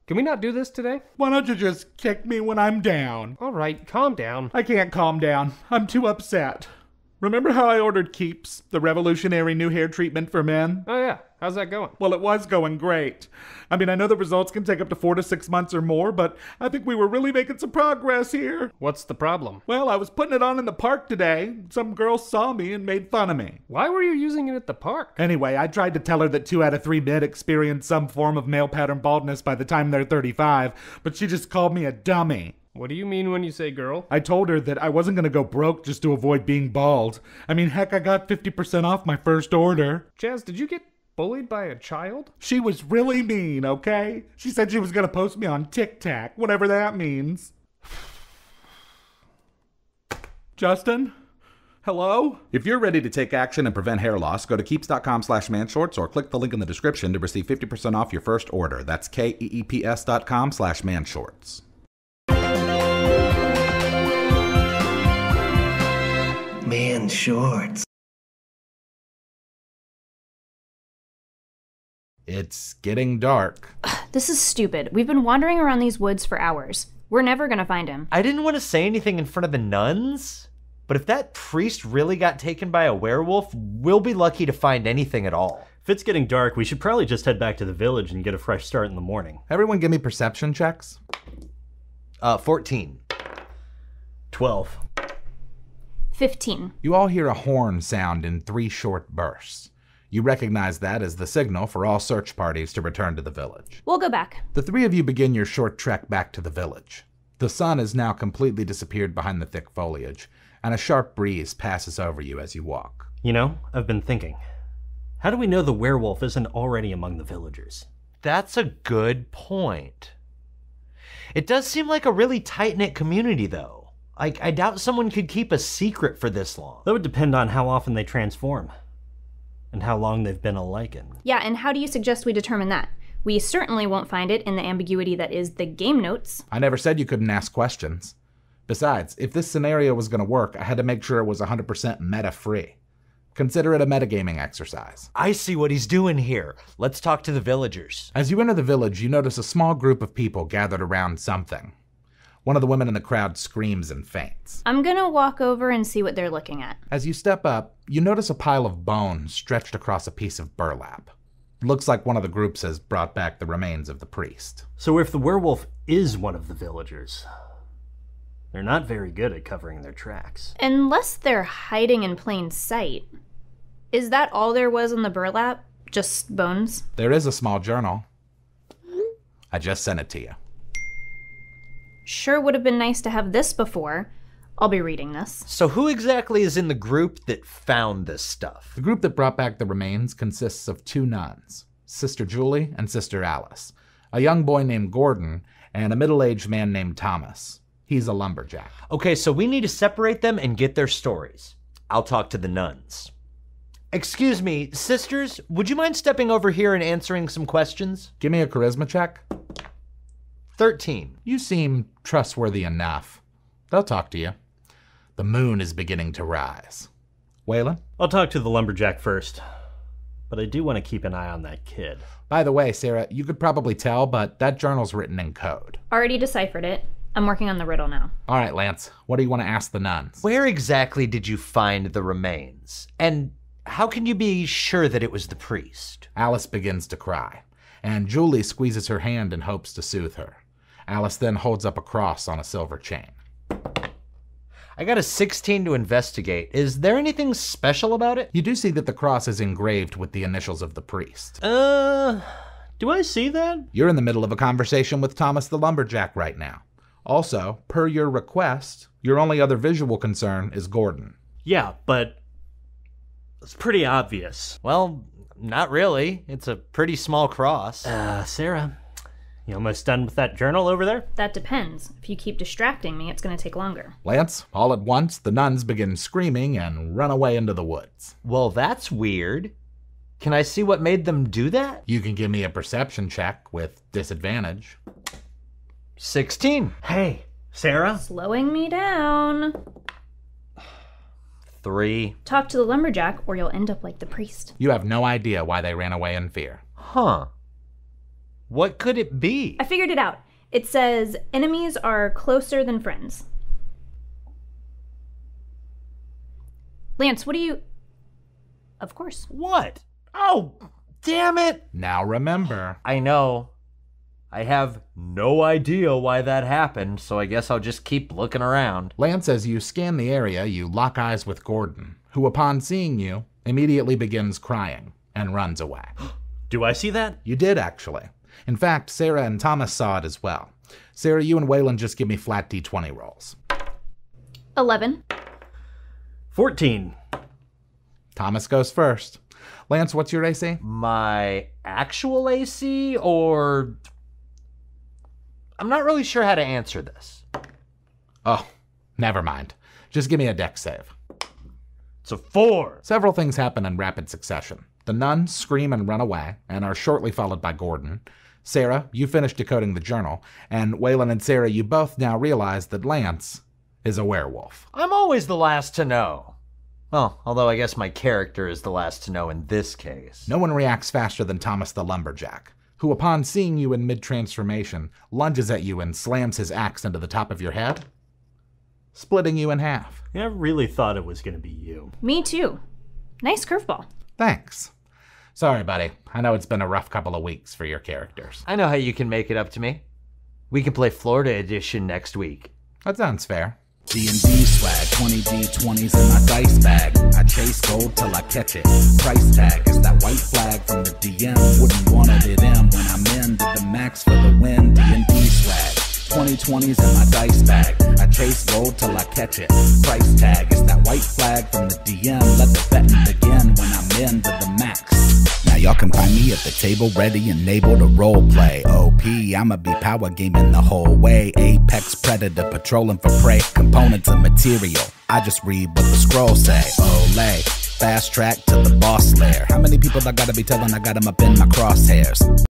Can we not do this today? Why don't you just kick me when I'm down? All right, calm down. I can't calm down. I'm too upset. Remember how I ordered Keeps, the revolutionary new hair treatment for men? Oh yeah, how's that going? Well, it was going great. I mean, I know the results can take up to 4 to 6 months or more, but I think we were really making some progress here. What's the problem? Well, I was putting it on in the park today. Some girl saw me and made fun of me. Why were you using it at the park? Anyway, I tried to tell her that 2 out of 3 men experience some form of male pattern baldness by the time they're 35, but she just called me a dummy. What do you mean when you say girl? I told her that I wasn't going to go broke just to avoid being bald. I mean, heck, I got 50% off my first order. Chaz, did you get bullied by a child? She was really mean, okay? She said she was going to post me on TikTok, whatever that means. Justin? Hello? If you're ready to take action and prevent hair loss, go to keeps.com/manshorts or click the link in the description to receive 50% off your first order. That's keeps.com/manshorts. Man shorts. It's getting dark. This is stupid. We've been wandering around these woods for hours. We're never gonna find him. I didn't want to say anything in front of the nuns, but if that priest really got taken by a werewolf, we'll be lucky to find anything at all. If it's getting dark, we should probably just head back to the village and get a fresh start in the morning. Everyone give me perception checks. 14. 12. 15. You all hear a horn sound in 3 short bursts. You recognize that as the signal for all search parties to return to the village. We'll go back. The 3 of you begin your short trek back to the village. The sun has now completely disappeared behind the thick foliage, and a sharp breeze passes over you as you walk. You know, I've been thinking. How do we know the werewolf isn't already among the villagers? That's a good point. It does seem like a really tight-knit community, though. I doubt someone could keep a secret for this long. That would depend on how often they transform, and how long they've been a lichen. Yeah, and how do you suggest we determine that? We certainly won't find it in the ambiguity that is the game notes. I never said you couldn't ask questions. Besides, if this scenario was going to work, I had to make sure it was 100% meta-free. Consider it a metagaming exercise. I see what he's doing here. Let's talk to the villagers. As you enter the village, you notice a small group of people gathered around something. One of the women in the crowd screams and faints. I'm gonna walk over and see what they're looking at. As you step up, you notice a pile of bones stretched across a piece of burlap. It looks like one of the groups has brought back the remains of the priest. So if the werewolf is one of the villagers, they're not very good at covering their tracks. Unless they're hiding in plain sight. Is that all there was in the burlap? Just bones? There is a small journal. I just sent it to you. Sure would have been nice to have this before. I'll be reading this. So who exactly is in the group that found this stuff? The group that brought back the remains consists of 2 nuns, Sister Julie and Sister Alice, a young boy named Gordon, and a middle-aged man named Thomas. He's a lumberjack. Okay, so we need to separate them and get their stories. I'll talk to the nuns. Excuse me, sisters, would you mind stepping over here and answering some questions? Give me a charisma check. 13. You seem trustworthy enough. They'll talk to you. The moon is beginning to rise. Waylon? I'll talk to the lumberjack first, but I do want to keep an eye on that kid. By the way, Sarah, you could probably tell, but that journal's written in code. Already deciphered it. I'm working on the riddle now. All right, Lance, what do you want to ask the nuns? Where exactly did you find the remains? And how can you be sure that it was the priest? Alice begins to cry, and Julie squeezes her hand in hopes to soothe her. Alice then holds up a cross on a silver chain. I got a 16 to investigate. Is there anything special about it? You do see that the cross is engraved with the initials of the priest. Do I see that? You're in the middle of a conversation with Thomas the lumberjack right now. Also, per your request, your only other visual concern is Gordon. Yeah, but it's pretty obvious. Well, not really. It's a pretty small cross. Sarah, you almost done with that journal over there? That depends. If you keep distracting me, it's gonna take longer. Lance, all at once, the nuns begin screaming and run away into the woods. Well, that's weird. Can I see what made them do that? You can give me a perception check with disadvantage. 16. Hey, Sarah? Slowing me down. 3. Talk to the lumberjack or you'll end up like the priest. You have no idea why they ran away in fear. Huh. What could it be? I figured it out. It says enemies are closer than friends. Lance, what do you... Of course. What? Oh, damn it! Now remember. I know. I have no idea why that happened, so I guess I'll just keep looking around. Lance, as you scan the area, you lock eyes with Gordon, who upon seeing you, immediately begins crying and runs away. Do I see that? You did, actually. In fact, Sarah and Thomas saw it as well. Sarah, you and Waylon just give me flat D20 rolls. 11. 14. Thomas goes first. Lance, what's your AC? My actual AC, or... I'm not really sure how to answer this. Oh, never mind. Just give me a dex save. It's a 4. Several things happen in rapid succession. The nuns scream and run away, and are shortly followed by Gordon. Sarah, you finish decoding the journal, and Waylon and Sarah, you both now realize that Lance is a werewolf. I'm always the last to know. Well, although I guess my character is the last to know in this case. No one reacts faster than Thomas the Lumberjack, who upon seeing you in mid-transformation, lunges at you and slams his axe into the top of your head, splitting you in half. I really thought it was going to be you. Me too. Nice curveball. Thanks. Sorry, buddy. I know it's been a rough couple of weeks for your characters. I know how you can make it up to me. We can play Florida Edition next week. That sounds fair. D&D swag, 20 D20s in my dice bag. I chase gold till I catch it. Price tag is that white flag from the DM. Wouldn't want it at M when I'm in. Did the max for the win. D&D swag, 2020s in my dice bag. I chase gold till I catch it. Price tag is that white flag from the DM. Let the betting begin when I'm in to the max. Now y'all can find me at the table, ready and able to role play. OP, I'ma be power gaming the whole way. Apex predator, patrolling for prey. Components of material, I just read what the scrolls say. Olay, fast track to the boss lair. How many people I gotta be telling I got 'em up in my crosshairs?